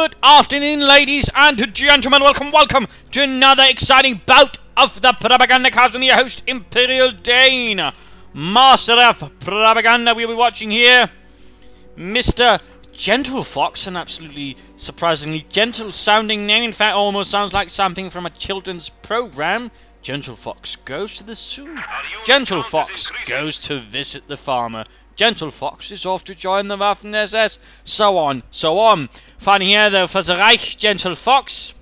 Good afternoon, ladies and gentlemen. Welcome to another exciting bout of the Propagandacast with your host, Imperial Dane, Master of Propaganda. We'll be watching here Mr. Gentlefox, an absolutely surprisingly gentle-sounding name. In fact, almost sounds like something from a children's program. Gentlefox goes to the zoo. Gentlefox goes to visit the farmer. Gentlefox is off to join the Waffen-SS. So on, so on. Fighting here, though, for the Reich, Gentlefox.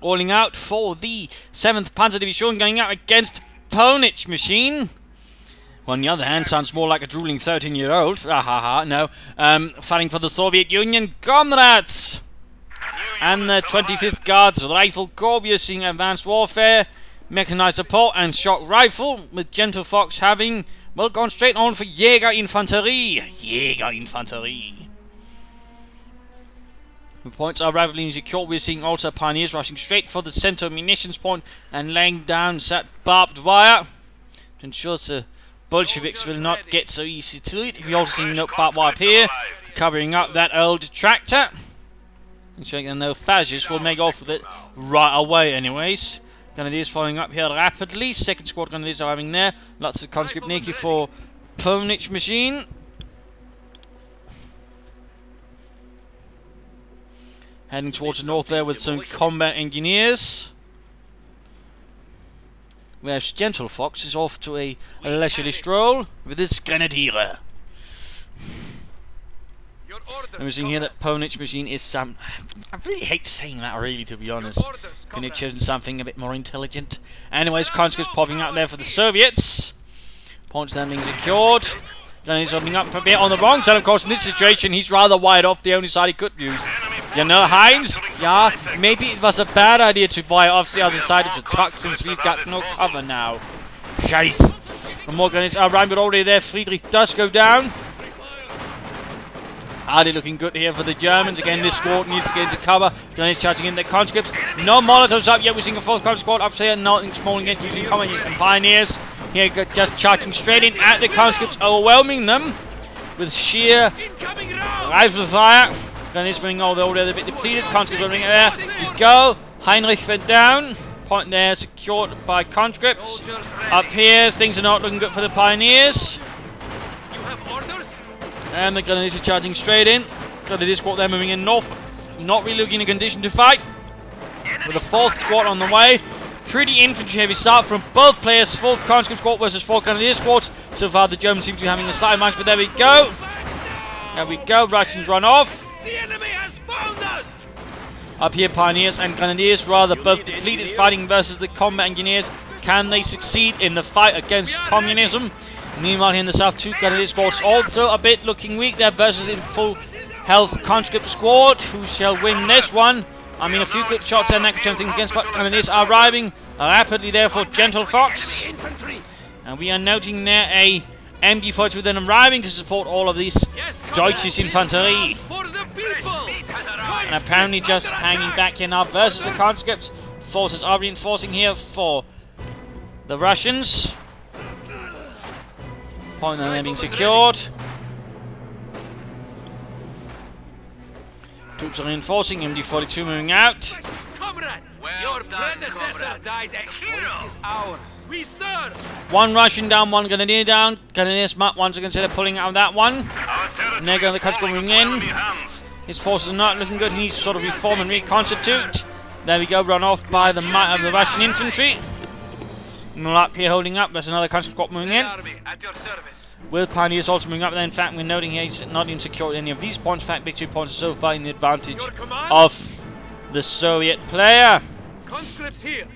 Rolling out for the 7th Panzer Division, going out against Pwnagemachine. On the other hand, sounds more like a drooling 13-year-old. No. Fighting for the Soviet Union, comrades. And the 25th Guards Rifle Corps, we are seeing advanced warfare, mechanized support, and shock rifle, with Gentlefox having, well, gone straight on for Jägerinfanterie. Jägerinfanterie. The points are rapidly secure. We're seeing also Pioneers rushing straight for the center munitions point and laying down that barbed wire to ensure the Bolsheviks will not get so easy to it. We're also seeing no barbed wire up here, covering up that old tractor. Ensuring that no fascists will make off with it right away anyways. Grenadiers following up here rapidly. Second squad Grenadiers arriving there. Lots of conscript Niki for Pwnagemachine. Heading towards the north there with some combat engineers. Whereas Gentlefox is off to a leisurely stroll with his Grenadier. And we're seeing here that Pwnagemachine is some... I really hate saying that, really, to be honest. Could have chosen something a bit more intelligent. Anyways, conscripts popping out there for the Soviets. Points then being secured. Then he's opening up a bit on the wrong side, of course. In this situation, he's rather wide off the only side he could use. You know, Heinz? Yeah, maybe it was a bad idea to fly off the other side of the truck since we've got no cover now. Scheiße. And more grenades are arriving, but already there. Friedrich does go down. Hardly looking good here for the Germans. Again, this squad needs to get into cover. Grenadiers charging in their conscripts. No Molotovs up yet. We're seeing a 4th conscript squad up here. Nothing small against using commoners and pioneers. Here, just charging straight in at the conscripts, overwhelming them with sheer rifle fire. Grenadiers bringing all the order a bit depleted. Conscripts running there. We go. Heinrich went down. Point there secured by conscripts. Up here, things are not looking good for the pioneers. And the Grenadiers are charging straight in. Grenadiers squad there moving in north. Not really looking in a condition to fight. With a 4th squad on the way. Pretty infantry heavy start from both players. 4th conscript squad versus 4th Grenadier squads. So far the Germans seem to be having a slight advantage, but there we go. There we go. Russians run off. The enemy has found us! Up here, Pioneers and Grenadiers, rather both depleted, fighting versus the combat engineers. Can they succeed in the fight against communism? Meanwhile, here in the south, 2 Grenadier squads also a bit looking weak there versus in full health conscript squad. Who shall win this one? I mean, a few good shots and that could turn things against, but Grenadiers are arriving rapidly there for Gentlefox. And we are noting there a MG42 then arriving to support all of these Deutsches Infanterie. And apparently just hanging back here now versus the conscripts. Forces are reinforcing here for the Russians. Point then being secured. Troops are reinforcing, MG42 moving out. Comrade, your predecessor died a hero. Is ours. We serve. 1 Russian down, 1 Grenadier down. Grenadiers once again they're pulling out of that one. And there goes the conscript moving in. His forces are not looking good. He needs to sort of reform and reconstitute. There we go, run off by the might of the Russian infantry. And we're up here holding up. There's another conscript squad moving in. With Pioneers also moving up there. In fact, we're noting here he's not even secured any of these points. In fact, victory points are so far in the advantage of the Soviet player. Conscripts here.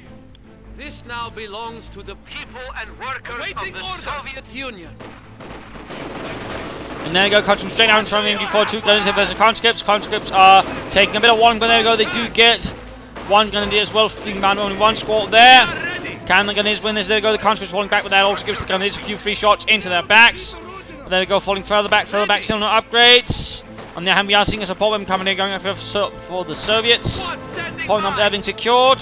This now belongs to the people and workers of the Soviet Union. And there we go, conscripts straight out in front of the MG42. Grenadiers versus conscripts. Conscripts are taking a bit of one, but there we go. They do get 1 Grenadier as well. Fleeing down only 1 squad there. Can the Grenadiers win this? There we go, the conscripts falling back, but that also gives the Grenadiers a few free shots into their backs. But there we go, falling further back, still no upgrades. On the other hand, we are seeing a support weapon coming in, going up for the Soviets. Point up there being secured.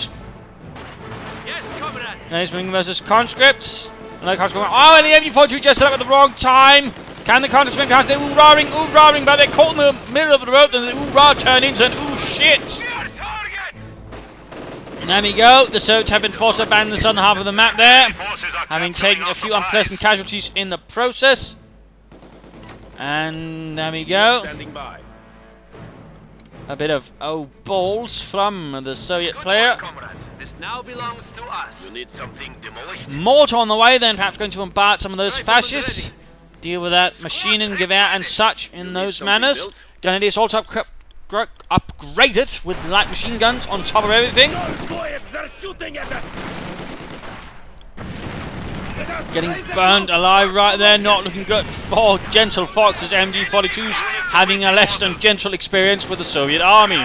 Grenadiers moving versus conscripts. And the conscripts going, oh, and the MG42 just set up at the wrong time. Can the counter-swing cast? They're ooh-rahing, but they're caught in the middle of the road, and the ooh-rah turn into an ooh-shit. And there we go. The Soviets have been forced to abandon the southern half of the map there, having taken a few unpleasant casualties in the process. And there we go. A bit of balls from the Soviet player. This now belongs to us. You need something demolished. Mortar on the way, then perhaps going to bombard some of those fascists. Deal with that machine and Gewehr and such in those manners. Grenadiers also upgraded with light machine guns on top of everything. Getting burned alive right there, not looking good for Gentlefox's MG42s, having a less than gentle experience with the Soviet army.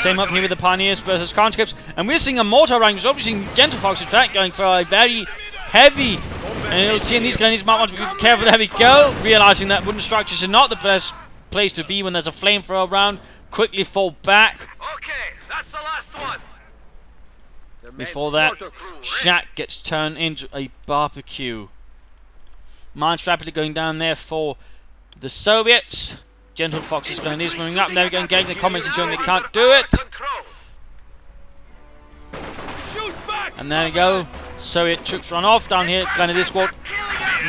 Same up here with the Pioneers versus conscripts, and we're seeing a mortar range. We're seeing Gentlefox in fact going for a very heavy, and you'll see in these grenades might want to be careful. There we go, realizing that wooden structures are not the best place to be when there's a flamethrower around. Quickly fall back. Okay, that's the last one. Before that, shack gets turned into a barbecue. Mines rapidly going down there for the Soviets. Gentlefox is going to moving up. There we go, engaging the communists and showing they can't do it. And there we go. Soviet troops run off down here. Grenadier squad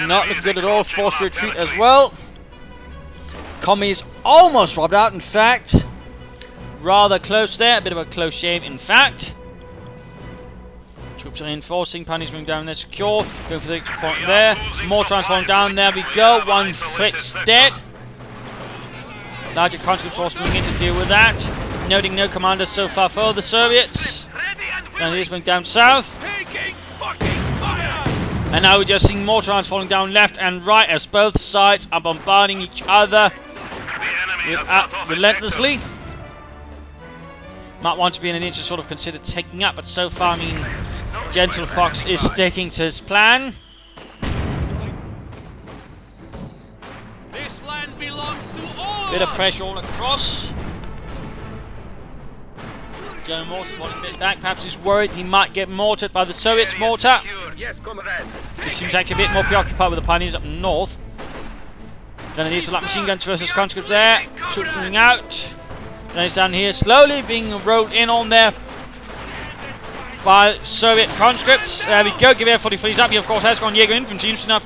not looking good at all. Forced to retreat as well. Commies almost robbed out, in fact. Rather close there. A bit of a close shave, in fact. Troops are reinforcing. Pioneers moving down there secure. Going for the extra point there. More transforming down. There we go. One Fritz dead. Larger conscript force moving in to deal with that. Noting no commanders so far for the Soviets. Grenadiers moving down south. And now we're just seeing more trans falling down left and right as both sides are bombarding each other relentlessly. Might want to be in an inch to sort of consider taking up, but so far, I mean, Gentlefox is sticking to his plan. This land belongs to all. Bit of pressure all across. Going mortar falling a bit back. Perhaps he's worried he might get mortared by the Soviets' mortar. Yes, comrade. He seems actually a bit more preoccupied with the Pioneers up north. Grenadiers with light machine guns versus conscripts there. Troops moving out. Grenadiers down here slowly being rolled in on there by Soviet conscripts. There we go. Gewehr 43's up. He of course has gone Jaeger infantry. Interesting enough,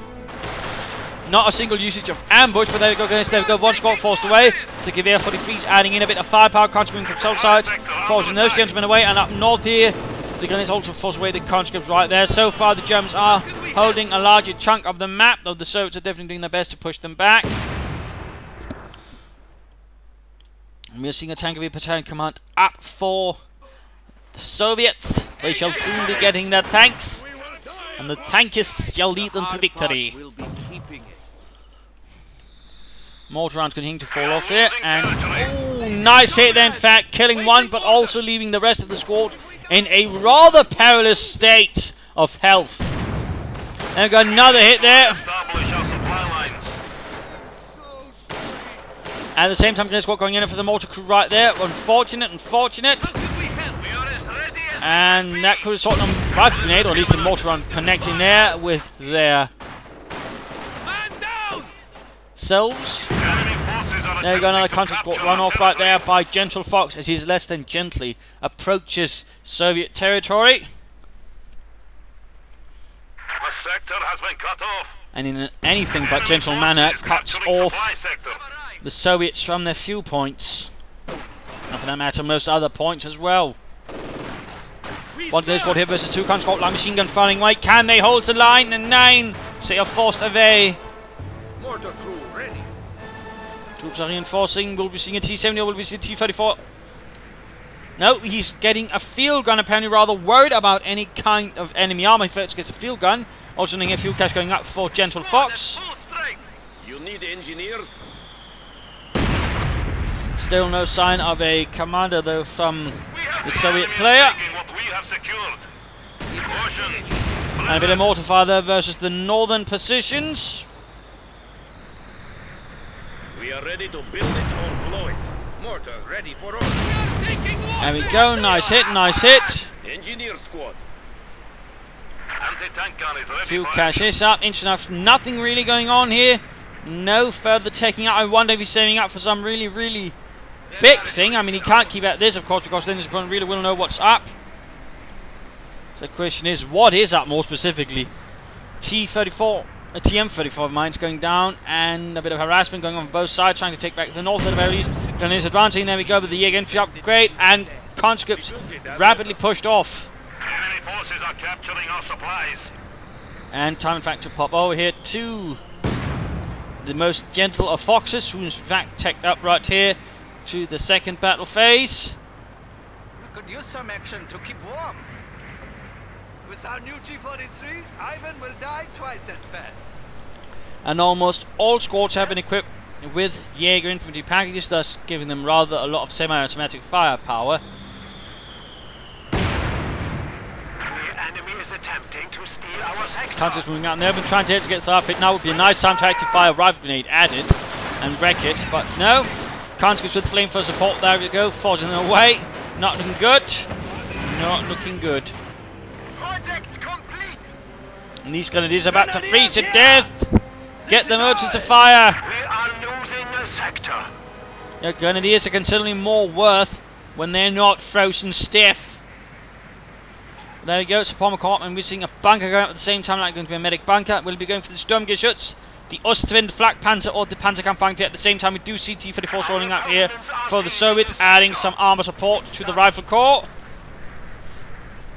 not a single usage of ambush, but there we go. There we go. One squad forced away. So Gewehr 43's adding in a bit of firepower, contributing from south sides, forcing those gentlemen away. And up north here, the Grenadiers also force away the conscripts right there. So far, the Germans are holding a larger chunk of the map, though the Soviets are definitely doing their best to push them back. And we're seeing a tank battalion command up for the Soviets. They shall soon be getting their tanks, and the tankists shall lead them to victory. Mortar rounds continue to fall off here, and oh, nice hit there, in fact, killing one, but also leaving the rest of the squad in a rather perilous state of health. And we've got another hit there. At the same time, the squad going in for the mortar crew right there. Unfortunate. And that could have sort of rifle grenade, or at least a mortar run connecting there with their selves. There we go, another counter squad run off right there by Gentlefox as he's less than gently approaches Soviet territory. The sector has been cut off. And in an anything but gentle manner cuts off the Soviets from their fuel points. And for that matter, most other points as well. One goes squad here versus two counter squad, light machine gun firing away. Can they hold the line? And 9 they are forced away. Mortar crew ready. Troops are reinforcing. Will be seeing a T-70 or will be seeing a T-34? No, he's getting a field gun, apparently rather worried about any kind of enemy armor. He first gets a field gun. Also seeing a fuel cache going up for Gentlefox. You need engineers. Still no sign of a commander though from the Soviet player. And a bit of mortar fire there versus the northern positions. We are ready to build it or blow it. Mortar ready for order. There we go, nice hit. Engineer squad. Fuel cache is up, inch enough, nothing really going on here. No further taking out. I wonder if he's saving up for some really, really big thing. I mean, he can't keep at this, of course, because then his opponent really will know what's up. So the question is, what is up more specifically? TM34 of mine's going down, and a bit of harassment going on both sides, trying to take back the north at the very least. And is advancing. There we go with the Jaeger infantry upgrade, and conscripts rapidly pushed off. Enemy forces are capturing our supplies. And time in fact to pop over here to the most gentle of foxes, who's in fact teched up right here to the second battle phase. We could use some action to keep warm. With our new G43s, Ivan will die twice as fast. And almost all squads have been equipped with Jaeger infantry packages, thus giving them rather a lot of semi-automatic firepower. The enemy is attempting to steal our sector. Conscripts moving out, and they've been trying to get the pit. Now would be a nice time to actually fire a rifle grenade added and wreck it, but no. Conscripts with flame for support. There we go, forging their way. Not looking good. Not looking good. Project complete. And these grenadiers are about to freeze to death. Get the motors to fire. We are losing a sector. Yeah, grenadiers are considerably more worth when they're not frozen stiff. There we go, it's a bomber compartment. We're seeing a bunker going up at the same time, like going to be a medic bunker. We'll be going for the Sturmgeschütz, the Ostwind flak panzer, or the Panzerkampfpanzer. At the same time, we do see T-34s rolling up here for the Soviets, adding some armor support to the rifle corps.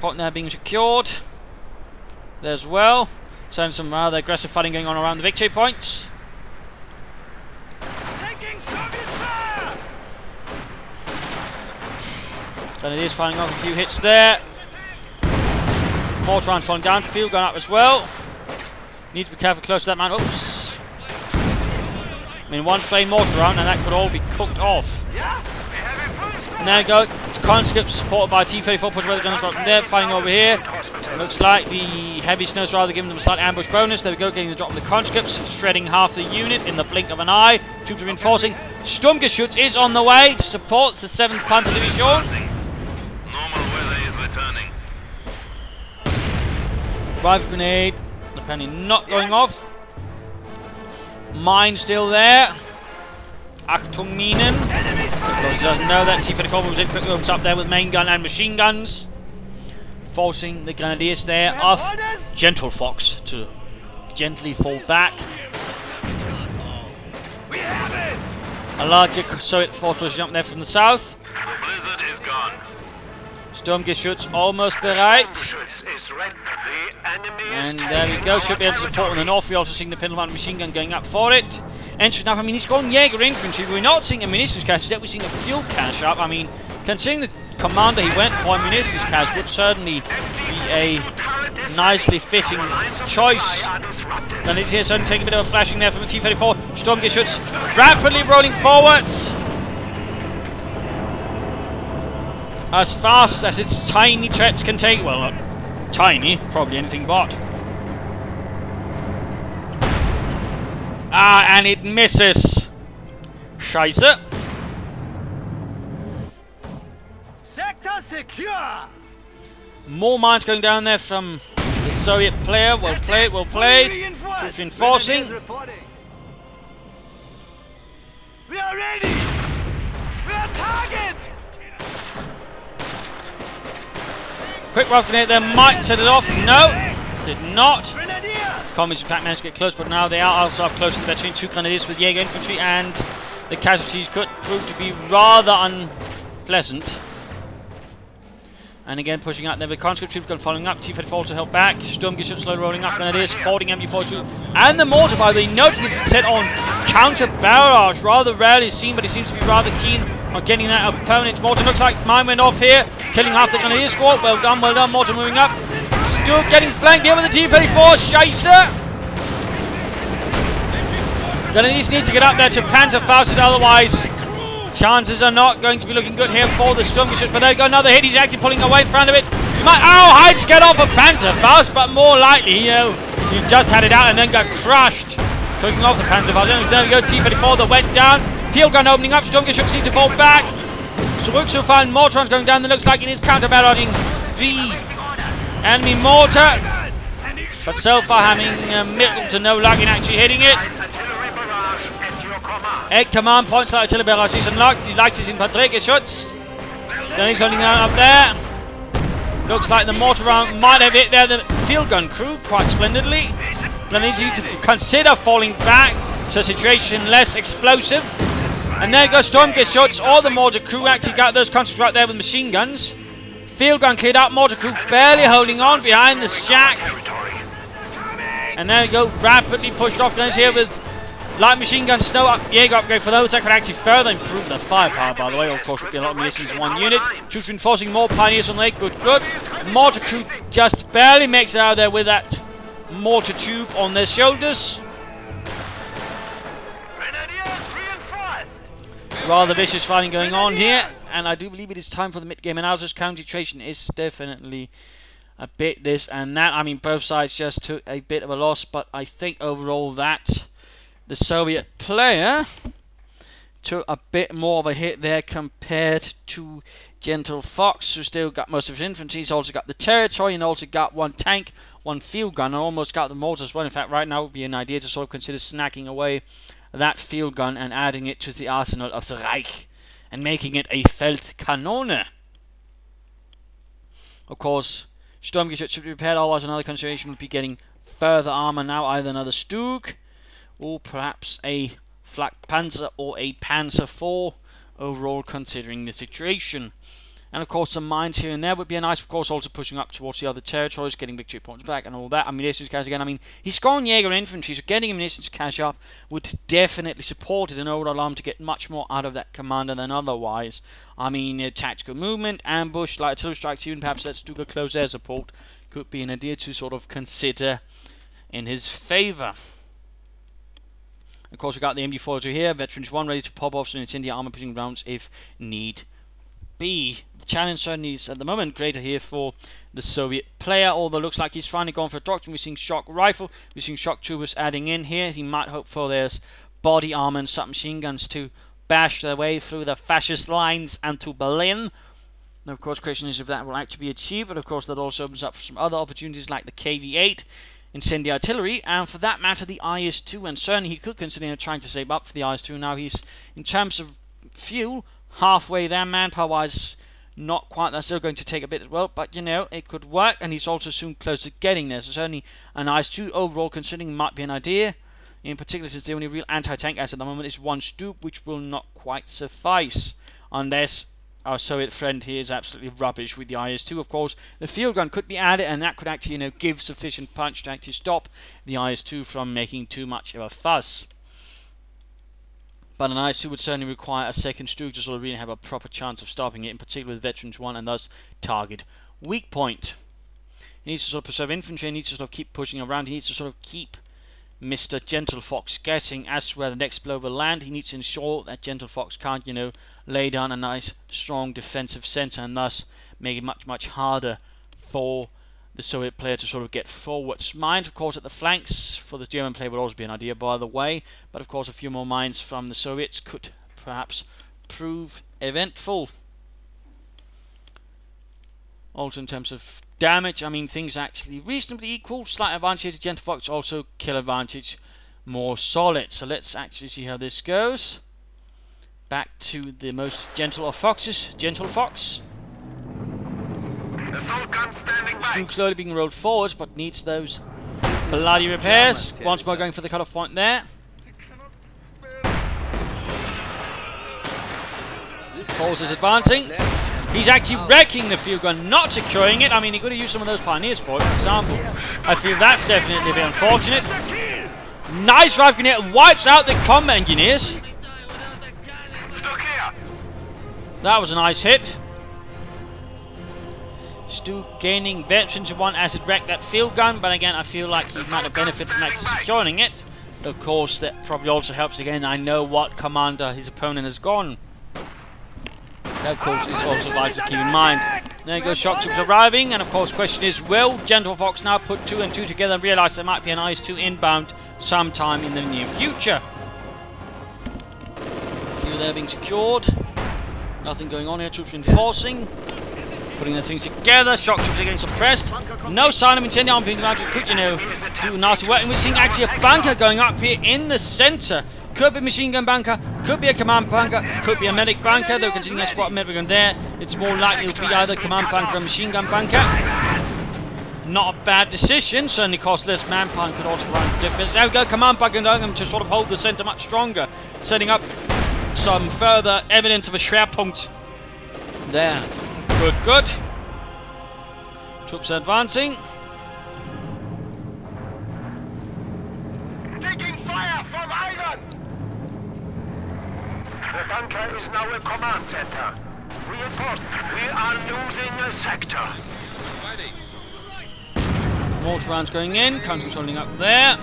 Port now being secured. There as well. So some rather aggressive fighting going on around the victory points. Taking Soviet fire. Grenadiers firing off a few hits there. Mortar rounds falling down. Field going up as well. Need to be careful close to that man. Oops. I mean, one stray mortar round and that could all be cooked off. And there we go. Conscripts supported by T-34 push away the gunners from there. Fighting over here. Looks like the heavy snow's rather giving them a slight ambush bonus. There we go, getting the drop on the conscripts. Shredding half the unit in the blink of an eye. Troops are reinforcing. Sturmgeschütz is on the way to support the 7th Panzer Division. Normal weather is returning. Rifle grenade, apparently not going off. Mine still there. Achtung Minen. Because he doesn't know that T-34 moves in quickly, moves up there with main gun and machine guns. Forcing the grenadiers there of Gentlefox to gently fall back. We have it. A larger Soviet force was jumped there from the south. The blizzard is gone. Sturmgeschütz almost bereit. Is ready. The enemy And there we go, should be able to support on the north. We're also seeing the Pindelman machine gun going up for it. Entry now, I mean, he's gone Jaeger infantry. We're not seeing a munitions cache, yet we're seeing a fuel cache up. I mean, considering the commander he went for, a munitions cache would certainly be a nicely fitting choice. Then it's here, certainly taking a bit of a flashing there from the T-34. Sturmgeschütz rapidly rolling forwards. As fast as its tiny jets can take. Well, not tiny, probably anything but. Ah, and it misses. Scheiße. Sector secure. More mines going down there from the Soviet player. Well played, well played. Troops reinforcing. We are ready. We are target. Quick rifle grenade there might set it off. No, did not. Commies in fact managed to get close, but now they are also up close to the between 2 grenadiers with Jaeger infantry, and the casualties could prove to be rather unpleasant. And again pushing out there with conscript troops gun following up. T-34 to help back. Sturmgeschütz slowly rolling up. Grenadiers supporting MB42. And the mortar, by the way, noting it's been set on counter barrage. Rather rarely seen, but he seems to be rather keen on getting that opponent's mortar. Looks like mine went off here, killing half the grenadier squad. Well done, mortar moving up. Still getting flanked here with the T-34. Scheiße! Grenadiers need to get up there to Panzerfaust it, otherwise chances are not going to be looking good here for the Sturmgeschütz. But there you go, another hit. He's actually pulling away from it. Heinz get off a Panzerfaust, but more likely, you just had it out and then got crushed. Clicking off the Panzerfaust. There we go, T-34 that went down. Field gun opening up. Sturmgeschütz seems to fall back. Zurückzufahren. Mortar going down. It looks like it is counter-barraging the enemy mortar. But so far having little to no luck in actually hitting it. 8 command points, light artillery barrage is unlocked. He likes his infantry geschütz. Then he's holding out up there. Looks like the mortar round might have hit there the field gun crew quite splendidly. Then he's need to consider falling back so situation less explosive. And there goes Sturmgeschütz. All the mortar crew actually got those concepts right there with machine guns. Field gun cleared out, mortar crew barely holding on behind the shack. And there we go, rapidly pushed off guns here with light machine gun snow up. Jaeger upgrade for those that could actually further improve the firepower, by the way. Of course, would be a lot of munitions in one unit. Troops reinforcing more pioneers on the lake. Good, good. Mortar crew just barely makes it out there with that mortar tube on their shoulders. Rather vicious fighting going on here. And I do believe it is time for the mid-game analysis. Concentration is definitely a bit this and that. I mean, both sides just took a bit of a loss, but I think overall that the Soviet player took a bit more of a hit there compared to Gentlefox, who still got most of his infantry. He's also got the territory and also got 1 tank, 1 field gun, and almost got the mortars as well. In fact, right now would be an idea to sort of consider snacking away that field gun and adding it to the arsenal of the Reich and making it a Feldkanone. Of course, Sturmgeschütz should be prepared, otherwise another consideration would be getting further armor now, either another Stug or perhaps a Flak Panzer or a Panzer IV, overall considering the situation. And of course some mines here and there would be a nice, of course, also pushing up towards the other territories, getting victory points back and all that. Ammunitions cash again. I mean, he's gone Jaeger infantry, so getting ammunitions cash up would definitely support it and allow him to get much more out of that commander than otherwise. I mean, tactical movement, ambush, light artillery strikes, even perhaps let's do a close air support could be an idea to sort of consider in his favour. Of course, we've got the MD-42 here, Veterans 1 ready to pop off some incendiary armor pushing rounds if need be. The challenge certainly is at the moment greater here for the Soviet player, although looks like he's finally gone for a doctrine. We're seeing shock rifle, we're seeing shock troopers adding in here. He might hope for there's body armor and submachine guns to bash their way through the fascist lines and to Berlin. Now, of course, the question is if that will actually be achieved, but of course that also opens up for some other opportunities like the KV-8, incendiary artillery, and for that matter the IS-2, and certainly he could consider trying to save up for the IS-2. Now he's, in terms of fuel, halfway there, manpower-wise, not quite. That's still going to take a bit as well, but you know, it could work, and he's also soon close to getting there, so certainly an IS-2 overall considering might be an idea, in particular since the only real anti-tank asset at the moment is 1 Stug, which will not quite suffice, unless our Soviet friend here is absolutely rubbish with the IS-2. Of course, the field gun could be added, and that could actually, you know, give sufficient punch to actually stop the IS-2 from making too much of a fuss. But an IS-2 would certainly require a second Stug to sort of really have a proper chance of stopping it, in particular with Veterans 1, and thus target weak point. He needs to sort of preserve infantry, he needs to sort of keep pushing around, he needs to sort of keep Mr. Gentlefox guessing as to where the next blow will land. He needs to ensure that Gentlefox can't, you know, lay down a nice, strong defensive centre and thus make it much, much harder for the Soviet player to sort of get forwards. Mines, of course, at the flanks for the German player would also be an idea, by the way, but of course a few more mines from the Soviets could perhaps prove eventful. Also in terms of damage, I mean, things are actually reasonably equal. Slight advantage to Gentlefox, also kill advantage more solid. So let's actually see how this goes. Back to the most gentle of foxes, Gentlefox. Assault gun standing by. Stug slowly being rolled forwards, but needs those bloody repairs. Once more going for the cutoff point there. Foles is advancing. He's actually wrecking the field gun, not securing it. I mean, he could have used some of those pioneers for it, for example. I feel that's definitely a bit unfortunate. Nice rifle grenade, wipes out the combat engineers. That was a nice hit. Stug gaining Veterans 1 as it wrecked that field gun, but again, I feel like he might have benefited from actually securing it. Of course, that probably also helps again. I know what commander his opponent has gone. That, of course, is also vital to keep in mind. There goes shock troops arriving, and of course, the question is, will Gentlefox now put 2 and 2 together and realise there might be an IS-2 inbound sometime in the near future? Few there being secured. Nothing going on here. Troops reinforcing, putting their things together. Shock troops are getting suppressed. No sign of incendiary armor being mounted. Could, you know, do nasty work. And we're seeing actually a bunker going up here in the centre Could be machine gun bunker, could be a command bunker, could be a medic bunker. Though considering there's squad medic gun there, it's more likely to be either command bunker or machine gun bunker. Not a bad decision, certainly cost less manpower and could also provide difference. There we go, command bunker going to sort of hold the centre much stronger, setting up some further evidence of a Schwerpunkt there. Good, good. Troops advancing. Taking fire from Ivan! The bunker is now a command center. Reinforced. We are losing a sector. Mortar rounds going in, countries holding up there.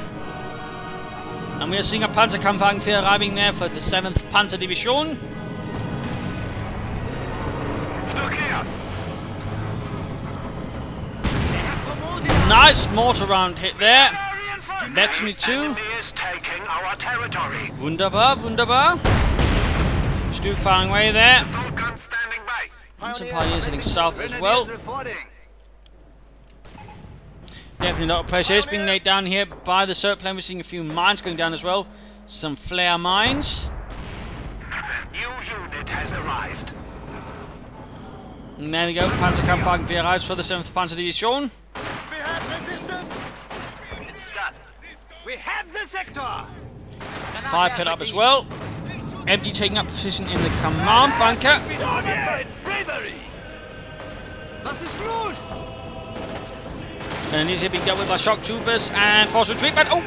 And we are seeing a Panzerkampfwagen arriving there for the 7th Panzer Division. Nice mortar round hit there. Veteran 2. Wunderbar, wunderbar. Stuke firing away there. Some pioneers heading south as well. Definitely a lot of pressure is being laid down here by the Soviet plane. We're seeing a few mines going down as well. Some flare mines. The new unit has arrived. And there we go. Panzerkampfwagen arrives for the 7th Panzer Division. We have resistance. It's done. We have the sector. Fire pit up as well. MD taking up position in the command bunker. It's bravery. Das ist los. And these are being dealt with by shock troopers and force retreat. But oh,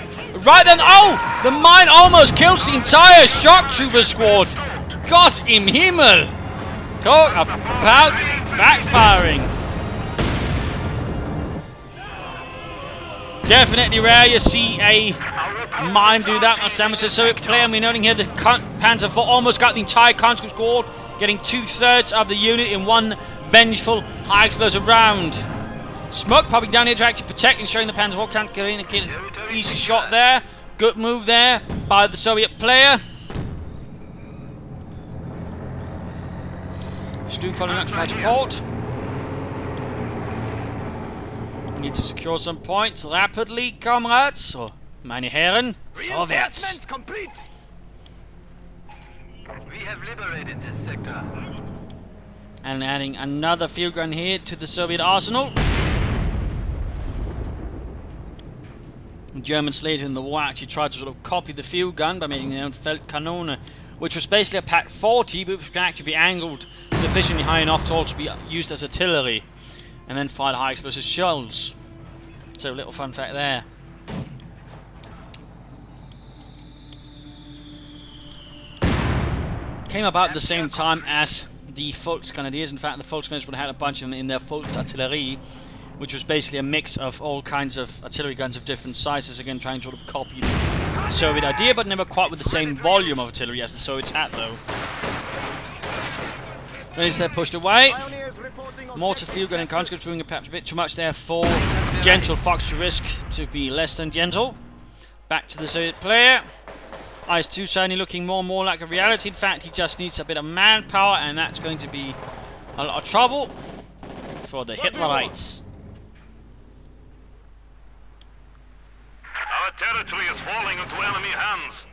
right then, oh, the mine almost kills the entire shock trooper squad. Gott im Himmel! Talk about backfiring. Definitely rare you see a mine do that much damage to the Soviet player. We're noting here the Panzer IV almost got the entire conscript squad, getting 2/3 of the unit in one vengeful high explosive round. Smoke popping down here to actually protect, ensuring the Panzer IV can't get in and kill. Easy shot there. Good move there by the Soviet player. Stu following up to support. Need to secure some points rapidly, comrades. Or, meine Herren, vorwärts. Complete. We have liberated this sector. And adding another field gun here to the Soviet arsenal. The Germans later in the war actually tried to sort of copy the field gun by making their own Feldkanone, which was basically a Pak 40, but which can actually be angled sufficiently high enough to also be used as artillery, and then fired high explosive shells. So a little fun fact there. Came about at the same time as the Volksgrenadiers. In fact, the Volksgrenadiers would have had a bunch of them in their Volksartillerie, which was basically a mix of all kinds of artillery guns of different sizes, again trying to sort of copy the Soviet idea, but never quite with the same volume of artillery as the Soviets had, though. As they're pushed away, mortar field gun and conscripts doing perhaps a bit too much there for Gentlefox to risk to be less than gentle. Back to the Soviet player. IS-2 certainly looking more and more like a reality. In fact, he just needs a bit of manpower, and that's going to be a lot of trouble for the Hitlerites. Our territory is falling into enemy hands.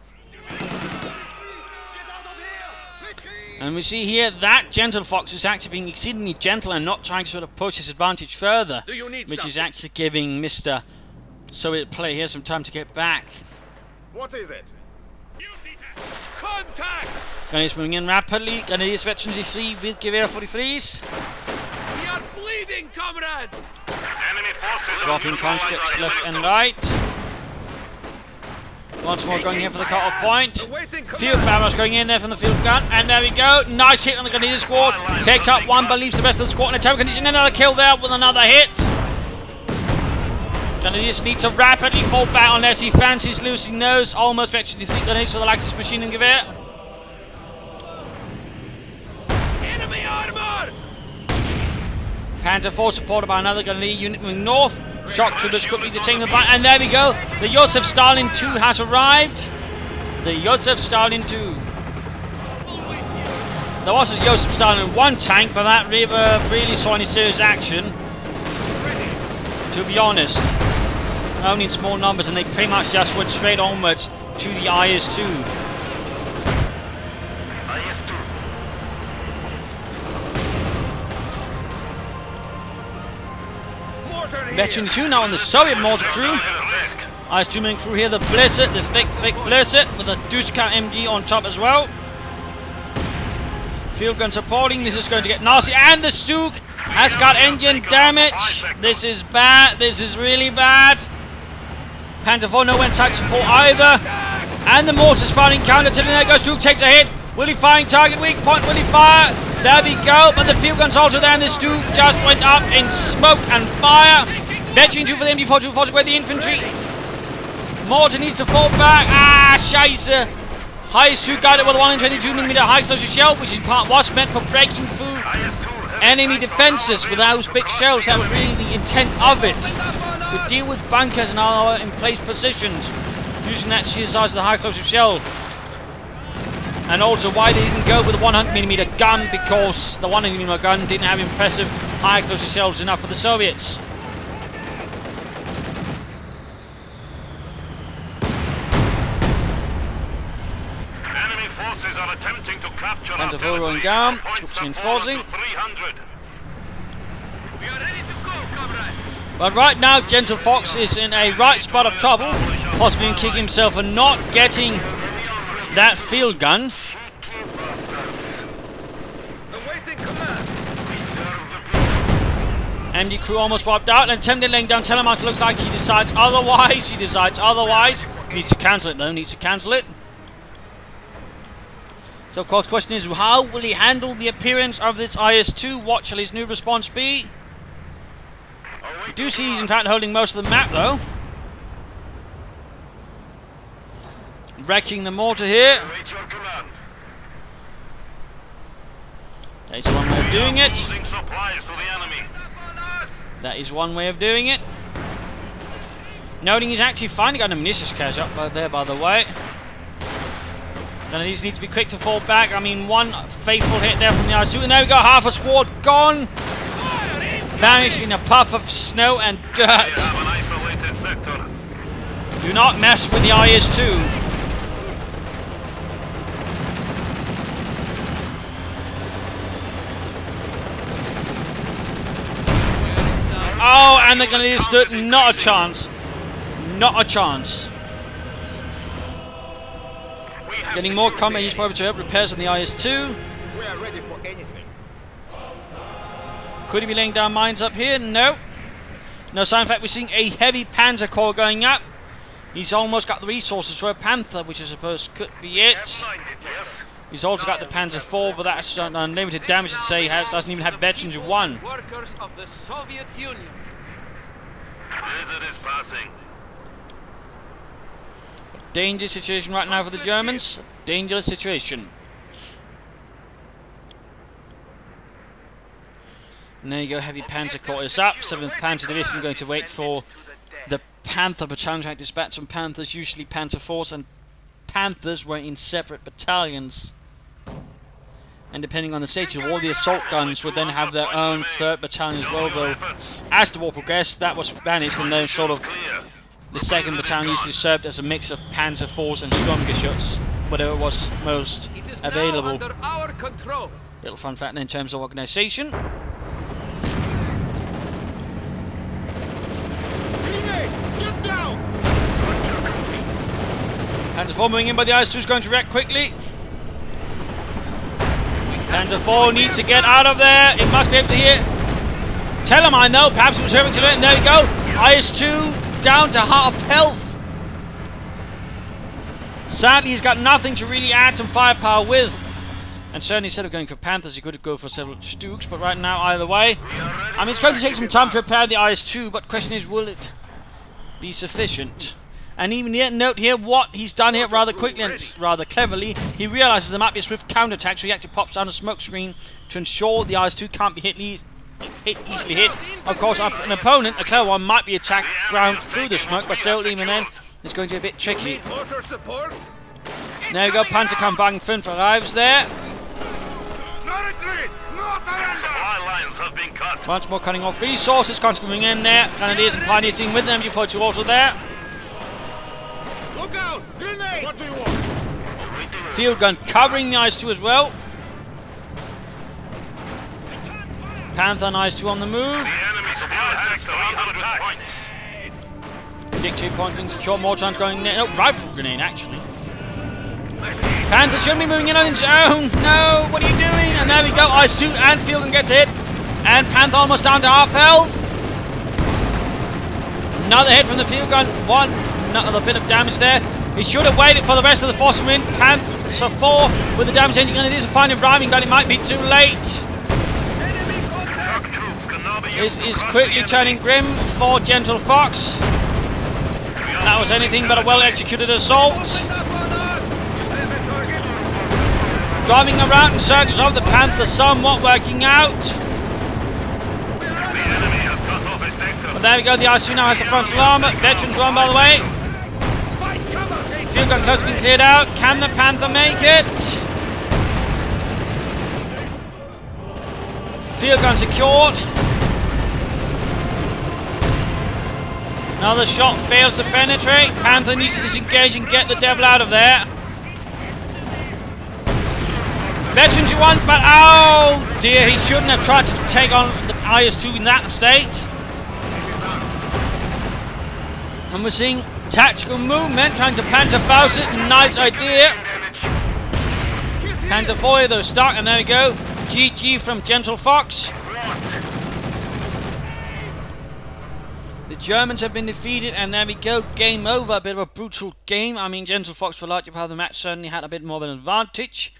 And we see here that Gentlefox is actually being exceedingly gentle and not trying to sort of push his advantage further, which is actually giving Mr. Soviet player here some time to get back. What is it? Contact! Grenadiers moving in rapidly. Grenadiers veterans free with Gewehr 43s. We are bleeding, comrade! Enemy forces Dropping conscripts left and right. Once more going here for the cut-off point. Field barrels going in there from the field gun. And there we go. Nice hit on the Grenadier squad. Takes up one, but leaves the rest of the squad in a terrible condition. Another kill there with another hit. Grenadiers need to rapidly fall back unless he fancies losing those. Almost actually 3 grenades for the Lexus machine and Gewehr. Enemy armor! Panzer IV supported by another Grenadier unit moving north. Shock troopers quickly detaining the fight, and there we go. The Joseph Stalin II has arrived. The Joseph Stalin II. There was a Joseph Stalin 1 tank, but that never really saw any serious action. To be honest, only in small numbers, and they pretty much just went straight onwards to the IS-2. Veteran 2 now on the Soviet mortar crew. IS-2 moving through here, the Blizzard, the thick Blizzard, with the Duska MG on top as well. Field gun supporting, this is going to get nasty, and the Stuk has got engine damage. This is bad, this is really bad. Panzer IV, no inside support either. And the mortar's firing counter to the there goes Stuk, takes a hit. Will he firing target weak point? Will he fire? There we go, but the field gun's also there, and the Stuk just went up in smoke and fire. Veteran 2 for the MG4 240 with the infantry. Mortar needs to fall back. Ah, scheisse. IS-2 got it with a 122mm high explosive shell, which in part was meant for breaking through enemy defenses with those big shells. That was really the intent of it. To deal with bunkers and other in place positions using that sheer size of the high explosive shell. And also why they didn't go with a 100mm gun, because the 100mm gun didn't have impressive high explosive shells enough for the Soviets. Enemy forces are attempting to capture And our the rolling territory. down, Our points troops have reinforcing. fallen to 300. We are ready to go, comrade. But right now, Gentlefox is in a right spot of trouble, possibly kicking himself for not getting that field gun. Awaiting command. MD crew almost wiped out, and attempted laying down telemark. Looks like he decides otherwise. He decides otherwise. Needs to cancel it though. Needs to cancel it. So, of course, the question is, how will he handle the appearance of this IS-2? What shall his new response be? We do see he's in fact holding most of the map though. Wrecking the mortar here. Await your command. That is one way of doing it. Losing supplies to the enemy. That is one way of doing it. Noting he's actually finally got a munitions cache up there, by the way. None of these need to be quick to fall back. I mean, one faithful hit there from the IS-2, and there we go, half a squad gone. Vanished in a puff of snow and We dirt. have an isolated sector. Do not mess with the IS-2. Oh, and the Grenadiers stood not a chance. Not a chance. Getting more combat, he's probably to help repairs on the IS-2. We are ready for anything. Could he be laying down mines up here? No. No sign. In fact, we're seeing a heavy Panzer Corps going up. He's almost got the resources for a Panther, which I suppose could be it. Yes. He's also got the Panzer IV, but that's unlimited damage to say. Doesn't even have veterans of one. Workers of the Soviet Union. Blizzard is passing. Dangerous situation right now for the Germans. Dangerous situation. And there you go, heavy Panzer Corps is up. 7th Panzer Division going to wait for the Panther battalion to dispatch some Panthers. Usually Panzer Force and Panthers were in separate battalions. And depending on the stage of war, the assault guns would then have their own 3rd battalion as well, though as the war progressed, that was vanished, and then sort of the 2nd battalion usually served as a mix of Panzer Force and Skirmishes, whatever was most It is available. now under our control. Little fun fact in terms of organisation. Get down! Panzer IV moving in, but the IS-2 is going to wreck quickly. Panzer IV needs to get out of there. It must be able to hear. Telemine though, perhaps it was hurting to it, and there we go. IS-2 down to half health. Sadly, he's got nothing to really add some firepower with. And certainly instead of going for Panthers, he could go for several Stuks, but right now, either way. I mean, it's going to take some time to repair the IS-2, but the question is, will it be sufficient? And even yet, note here what he's done here rather quickly and rather cleverly. He realises there might be a swift counterattack, so he actually pops down a smoke screen to ensure the IS-2 can't be easily hit. Of course, an opponent, a clever one, might be attacked ground through the smoke, but still, even then, it's going to be a bit tricky. Need mortar support? There we go, Panzerkampfwagen 5 arrives there. No retreat! No surrender! Supply lines have been cut. Once more cutting off resources, constantly moving in there. Grenadiers and Pioneers team with them, MG42 also there. Look out! Grenade! What do you want? Field gun covering the IS-2 as well. Panther and IS-2 on the move. The enemy still has sector under attack. Victory points and secure more times going. No, rifle grenade actually. Panther shouldn't be moving in on his own. No, what are you doing? And there we go. Ice 2 and Field Gun gets hit. And Panther almost down to half health. Another hit from the Field Gun. Another bit of damage there. He should have waited for the rest of the force to win. Panther 4 with the damage ending. And it is a fine arriving gun. It might be too late. This is quickly turning grim for Gentlefox. That was anything but a well-executed assault. Driving around in circles of the Panther, somewhat working out. But there we go, the IC now has the frontal armor. Veterans one, by the way. Field gun close to being cleared out. Can the Panther make it? Field gun secured. Another shot fails to penetrate. Panther needs to disengage and get the devil out of there. Veterans you want, but oh dear, he shouldn't have tried to take on the IS-2 in that state. And we're seeing tactical movement, trying to Panther Faust it. Nice idea. Panther 4 though stuck, and there we go. GG from Gentlefox. The Germans have been defeated, and there we go, game over. A bit of a brutal game. I mean, Gentlefox, for larger part of the match, certainly had a bit more of an advantage.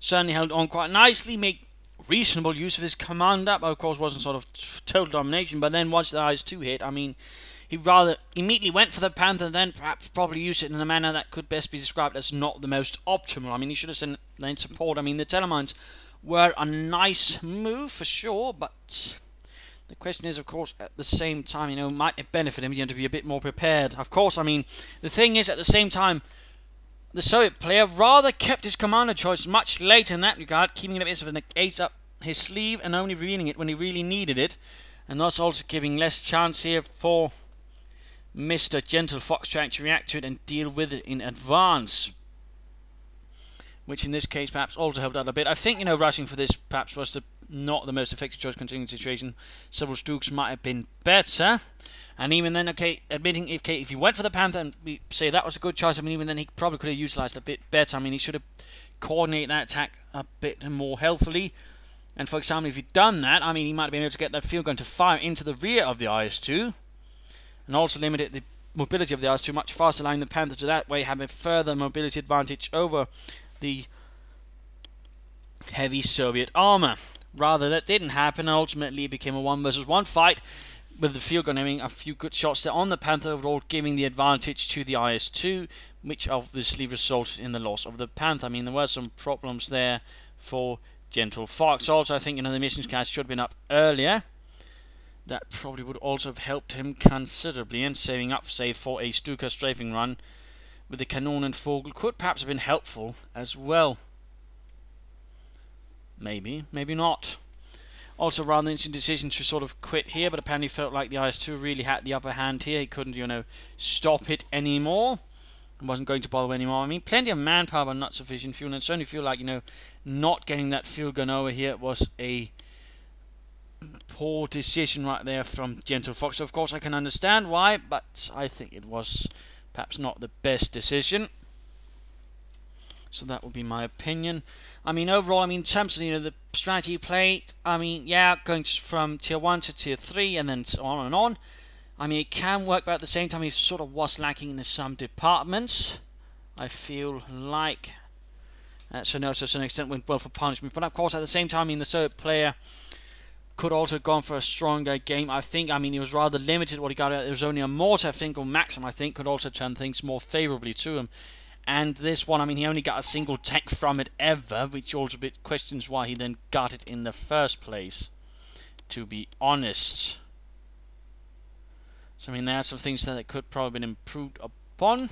Certainly held on quite nicely, made reasonable use of his commander, but of course wasn't sort of total domination. But then once the IS-2 hit, I mean, he rather immediately went for the Panther, then perhaps probably used it in a manner that could best be described as not the most optimal. I mean, he should have sent lane support. I mean, the Telemines were a nice move for sure, but the question is, of course, at the same time, you know, might it benefit him, to be a bit more prepared? Of course, I mean, the thing is, at the same time, the Soviet player rather kept his commander choice much later in that regard, keeping it a bit of an ace up his sleeve and only revealing it when he really needed it, and thus also giving less chance here for Mr. Gentlefox to actually react to it and deal with it in advance. Which in this case perhaps also helped out a bit. I think, you know, rushing for this perhaps was not the most effective choice considering the situation. Several Stooks might have been better. And even then, okay, admitting if he went for the Panther and we say that was a good choice, I mean, even then he probably could have utilised a bit better. I mean, he should have coordinated that attack a bit more healthily. And for example, if he'd done that, I mean, he might have been able to get that field gun to fire into the rear of the IS-2. And also limited the mobility of the IS-2 much faster, allowing the Panther to that way have a further mobility advantage over the heavy Soviet armour. Rather, that didn't happen, and ultimately it became a 1 versus 1 fight, with the field gun having a few good shots there on the Panther, overall giving the advantage to the IS-2, which obviously resulted in the loss of the Panther. I mean, there were some problems there for Gentlefox. Also, I think, you know, the missions cast should have been up earlier. That probably would also have helped him considerably, and saving up, say, for a Stuka strafing run with the Kanon and Vogel could perhaps have been helpful as well. Maybe, maybe not. Also, rather interesting decision to sort of quit here, but apparently felt like the IS-2 really had the upper hand here. He couldn't, you know, stop it anymore. And wasn't going to bother anymore. I mean, plenty of manpower, but not sufficient fuel. And certainly feel like, you know, not getting that field gun over here was a poor decision right there from Gentlefox. So of course, I can understand why, but I think it was perhaps not the best decision. So that would be my opinion. I mean, overall, I mean, in terms of, you know, the strategy played, I mean, yeah, going from tier 1 to tier 3 and then on and on. I mean, it can work, but at the same time, it sort of was lacking in some departments. I feel like. So no, to some extent went well for punishment. But of course, at the same time, I mean, the Soviet player could also have gone for a stronger game. I think, I mean, he was rather limited what he got out. There was only a mortar, I think, or maximum, I think, could also turn things more favourably to him. And this one, I mean, he only got a single tank from it ever, which also a bit questions why he then got it in the first place, to be honest. So, I mean, there are some things that could probably been improved upon.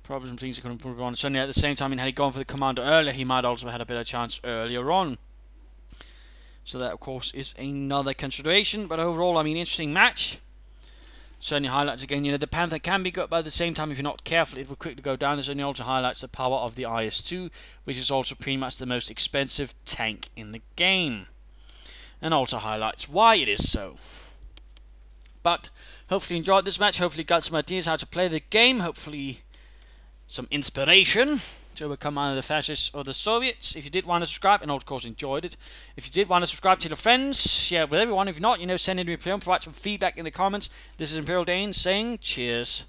Probably some things that could improve upon. Certainly, at the same time, I mean, had he gone for the commander earlier, he might also have had a better chance earlier on. So that, of course, is another consideration. But overall, I mean, interesting match. Certainly highlights again, you know, the Panther can be good, but at the same time, if you're not careful, it will quickly go down. It certainly also highlights the power of the IS-2, which is also pretty much the most expensive tank in the game. and also highlights why it is so. But hopefully you enjoyed this match, hopefully you got some ideas how to play the game, hopefully some inspiration to overcome either the fascists or the Soviets. If you did want to subscribe, and of course enjoyed it, if you did want to subscribe to your friends, share with everyone. If not, send it to me, provide some feedback in the comments. This is Imperial Dane saying cheers.